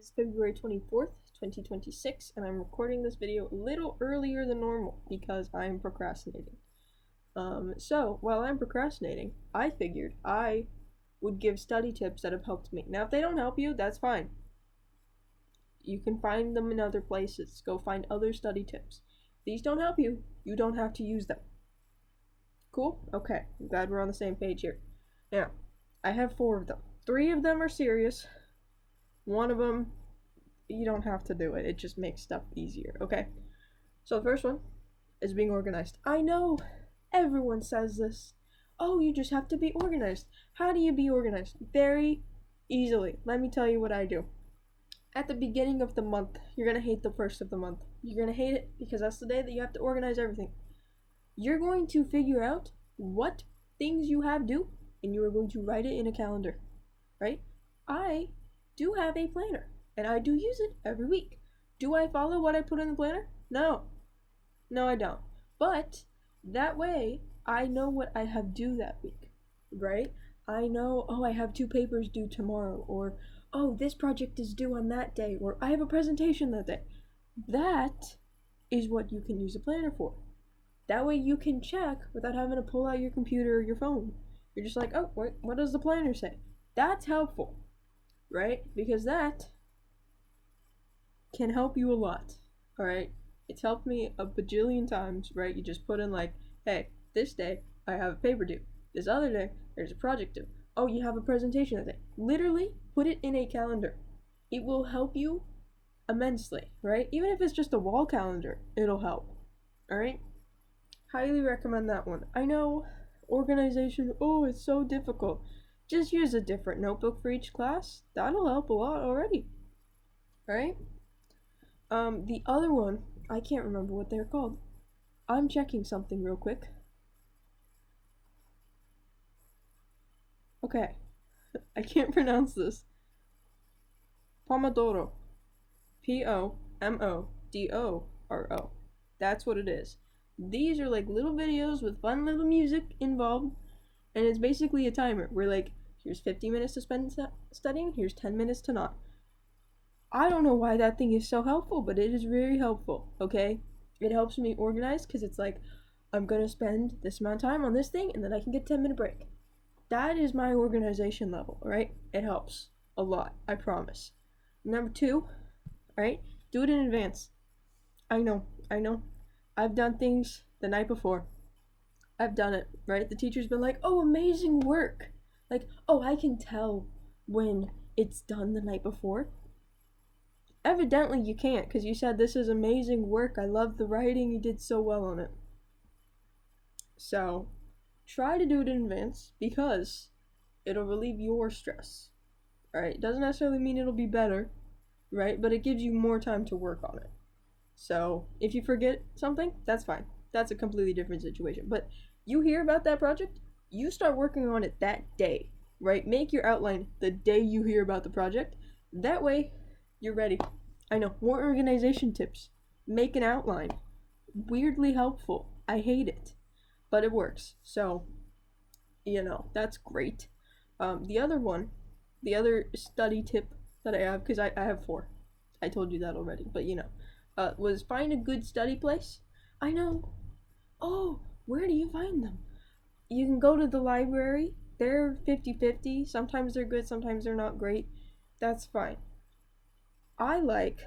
is February 24th, 2026, and I'm recording this video a little earlier than normal because I'm procrastinating. So, while I'm procrastinating, I figured I would give study tips that have helped me. Now, if they don't help you, that's fine. You can find them in other places. Go find other study tips. If these don't help you, you don't have to use them. Cool? Okay, I'm glad we're on the same page here. Now, I have 4 of them. 3 of them are serious. One of them, you don't have to do it. It just makes stuff easier, okay? So the first one is being organized. I know everyone says this. Oh, you just have to be organized. How do you be organized? Very easily. Let me tell you what I do. At the beginning of the month, you're going to hate the first of the month. You're going to hate it because that's the day that you have to organize everything. You're going to figure out what things you have due, and you are going to write it in a calendar, right? I do have a planner, and I do use it every week. Do I follow what I put in the planner? No, I don't. But that way, I know what I have due that week, right? I know, oh, I have 2 papers due tomorrow, or, oh, this project is due on that day, or I have a presentation that day. That is what you can use a planner for. That way you can check without having to pull out your computer or your phone. You're just like, oh, what does the planner say? That's helpful, right? Because that can help you a lot, all right? It's helped me a bajillion times, right? You just put in like, hey, this day I have a paper due. This other day there's a project due. Oh, you have a presentation that day. Literally put it in a calendar. It will help you immensely, right? Even if it's just a wall calendar, it'll help, all right? Highly recommend that one. I know organization, oh, it's so difficult. Just use a different notebook for each class. That'll help a lot already, right? The other one, I can't remember what they're called. I'm checking something real quick. Okay, I can't pronounce this. Pomodoro. Pomodoro. That's what it is. These are like little videos with fun little music involved, and it's basically a timer. We're like, here's 50 minutes to spend studying, here's 10 minutes to not. I don't know why that thing is so helpful, but it is very helpful, okay? It helps me organize because it's like, I'm gonna spend this amount of time on this thing, and then I can get a 10-minute break. That is my organization level, right? It helps a lot, I promise. Number 2, right? Do it in advance. I know. I've done things the night before. I've done it, right? The teacher's been like, oh, amazing work. Like, oh, I can tell when it's done the night before. Evidently you can't, because you said this is amazing work. I love the writing. You did so well on it. So, try to do it in advance because it'll relieve your stress, right? It doesn't necessarily mean it'll be better, right? But it gives you more time to work on it. So, if you forget something, that's fine. That's a completely different situation. But you hear about that project, you start working on it that day, right? Make your outline the day you hear about the project. That way, you're ready. I know, more organization tips. Make an outline. Weirdly helpful. I hate it, but it works. So, that's great. The other study tip that I have, because I have 4. I told you that already, but was find a good study place. I know. Oh, where do you find them? You can go to the library. They're 50-50. Sometimes they're good, sometimes they're not great. That's fine. I like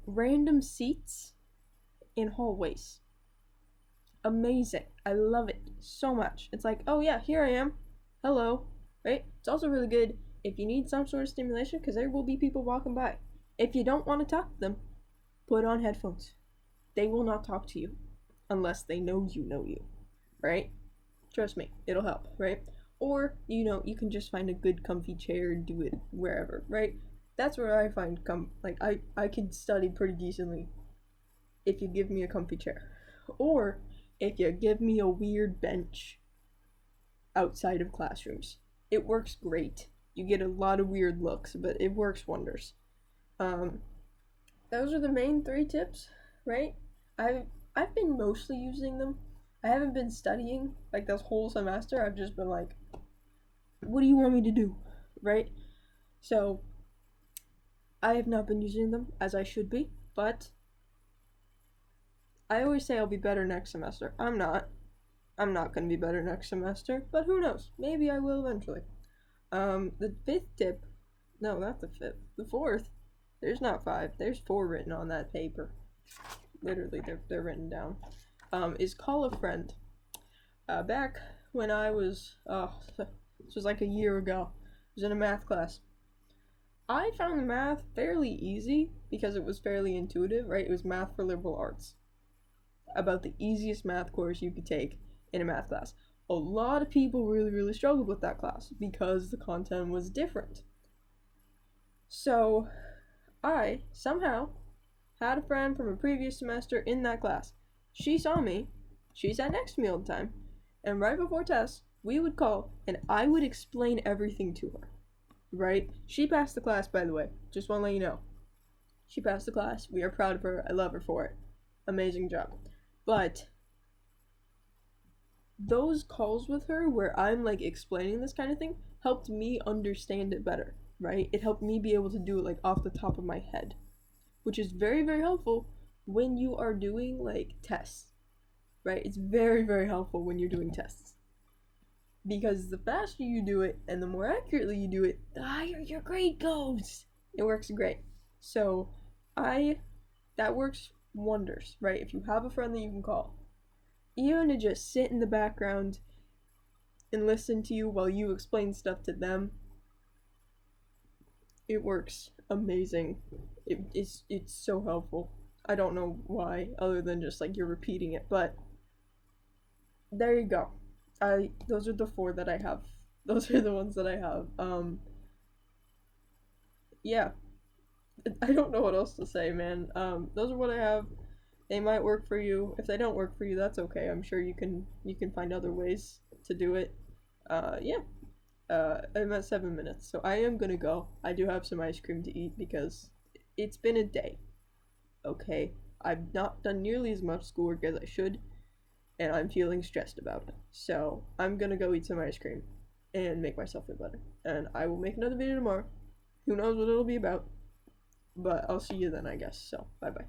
random seats in hallways. Amazing. I love it so much. It's like, oh yeah, here I am. Hello. Right? It's also really good if you need some sort of stimulation because there will be people walking by. If you don't want to talk to them, put on headphones. They will not talk to you unless they know you, right? Trust me, it'll help, right? Or, you can just find a good comfy chair and do it wherever, right? That's where I find I can study pretty decently if you give me a comfy chair. Or if you give me a weird bench outside of classrooms. It works great. You get a lot of weird looks, but it works wonders. Those are the main 3 tips, right? I've been mostly using them. I haven't been studying like this whole semester. I've just been like, what do you want me to do, right? So I have not been using them as I should be, but I always say I'll be better next semester. I'm not. I'm not going to be better next semester, but who knows? Maybe I will eventually. The fifth tip, no, not the fifth, the fourth. There's not five. There's four written on that paper. Literally, they're written down. Is call a friend. Back when I was, this was like a year ago. I was in a math class. I found the math fairly easy because it was fairly intuitive, right? It was math for liberal arts. About the easiest math course you could take in a math class. A lot of people really, really struggled with that class because the content was different. So, I somehow had a friend from a previous semester in that class. She saw me, she sat next to me all the time, and right before tests, we would call and I would explain everything to her. Right? She passed the class, by the way. Just want to let you know. She passed the class. We are proud of her. I love her for it. Amazing job. But those calls with her where I'm like explaining this kind of thing helped me understand it better, right? It helped me be able to do it like off the top of my head, which is very, very helpful when you are doing like tests, right? It's very, very helpful when you're doing tests. Because the faster you do it and the more accurately you do it, the higher your grade goes. It works great. So, that works wonders, right? If you have a friend that you can call, even to just sit in the background and listen to you while you explain stuff to them, it works amazing. It's so helpful. I don't know why, other than just like you're repeating it, but there you go. Those are the four that I have. Those are the ones that I have. Yeah. I don't know what else to say, man. Those are what I have. They might work for you. If they don't work for you, that's okay. I'm sure you can find other ways to do it. Yeah. I'm at 7 minutes, so I am gonna go. I do have some ice cream to eat because it's been a day. Okay. I've not done nearly as much schoolwork as I should, and I'm feeling stressed about it. So I'm gonna go eat some ice cream and make myself feel better. And I will make another video tomorrow. Who knows what it'll be about? But I'll see you then, I guess. So, bye bye.